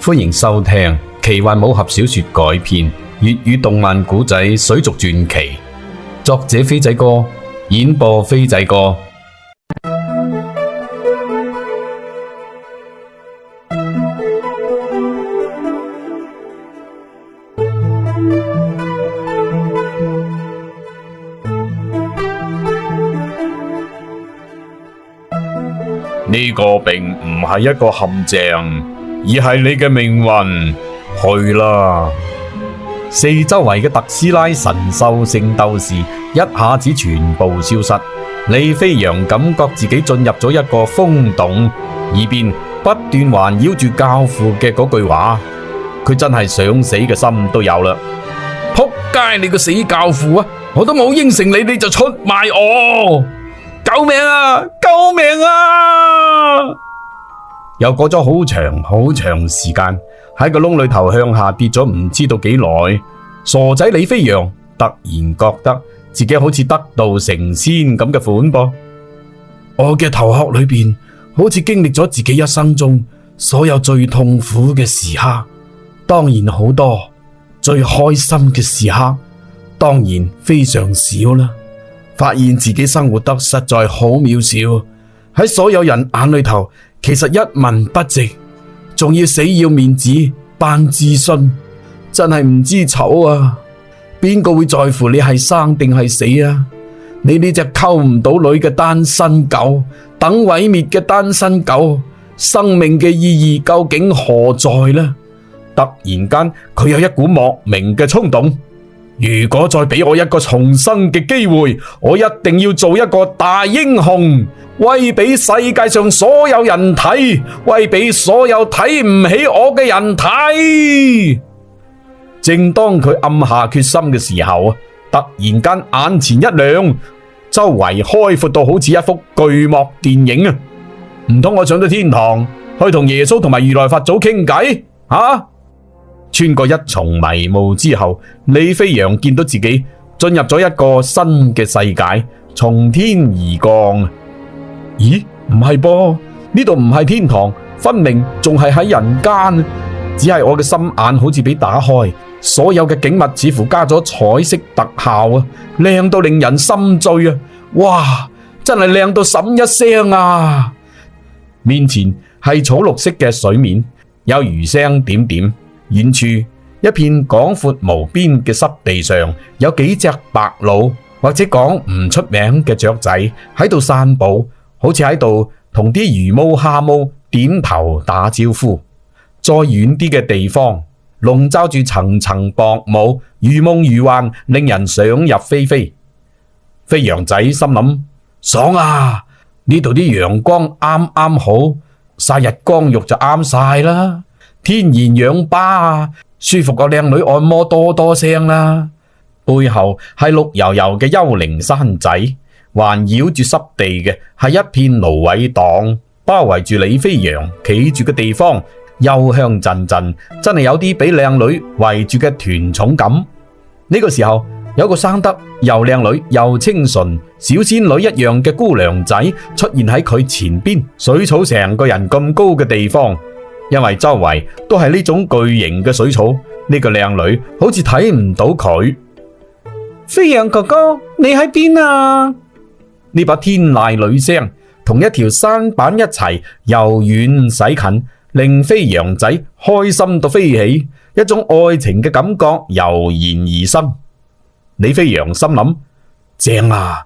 歡迎收聽奇幻武俠小說改編粵語動漫古仔《水族傳奇》，作者飛仔哥，演播飛仔哥。呢個並唔係一個陷阱，而係你嘅命運。去啦！四周圍嘅特斯拉神獸聖鬥士一下子全部消失，李飛揚感覺自己進入咗一個風洞，耳邊不斷環繞住教父嘅嗰句話，佢真係想死嘅心都有啦！仆街你個死教父啊！我都冇應承你，你就出賣我！救命啊！救命啊！又過咗好長好長時間，喺個窿裏頭向下跌咗唔知道幾耐，傻仔李飛揚突然覺得自己好似得道成仙咁嘅款噃。我嘅頭殼裏邊好似經歷咗自己一生中所有最痛苦嘅時刻，當然好多；最開心嘅時刻，當然非常少啦。發現自己生活得實在好渺小，喺所有人眼裏頭，其實一文不值，仲要死要面子扮自信，真係唔知醜啊！邊個會在乎你係生定係死啊？你呢隻溝唔到女嘅單身狗，等毀滅嘅單身狗，生命嘅意義究竟何在呢？突然間，佢有一股莫名嘅衝動。如果再俾我一個重生嘅機會，我一定要做一個大英雄，威俾世界上所有人睇，威俾所有睇唔起我嘅人睇。正當佢暗下決心嘅時候，突然間眼前一亮，周圍開闊到好似一幅巨幕電影啊！唔通我上到天堂去同耶穌同埋如來佛祖傾偈啊？穿過一重迷霧之後，李飛揚見到自己進入咗一個新嘅世界，從天而降。咦？唔係噃，呢度唔係天堂，分明仲係喺人間。只係我嘅心眼好似被打開，所有嘅景物似乎加咗彩色特效啊，靚到令人心醉啊！哇，真係靚到沈一聲啊！面前係草綠色嘅水面，有魚聲點點。遠處一片廣闊無邊嘅濕地上，有幾隻白鷺或者講唔出名嘅雀仔喺度散步，好似喺度同啲魚毛蝦毛點頭打招呼。再遠啲嘅地方，籠罩住層層薄霧，如夢如幻，令人想入非非。飛揚仔心諗：爽啊！呢度啲陽光啱啱好，曬日光浴就啱晒啦。天然氧吧啊，舒服個靚女按摩多多聲啦。背後係綠油油嘅幽靈山仔，環繞住濕地嘅係一片蘆葦黨，包圍住李飛揚企住嘅地方，幽香陣陣，真係有啲俾靚女圍住嘅團寵感。呢個時候，有個生得又靚女又清純，小仙女一樣嘅姑娘仔出現喺佢前邊，水草成個人咁高嘅地方。因為周圍都係呢種巨型嘅水草，呢個靚女好似睇唔到佢。飛揚哥哥，你喺邊啊？呢把天籟女聲同一條山板一齊由遠使近，令飛揚仔開心到飛起，一種愛情嘅感覺油然而生。李飛揚心諗：正啊！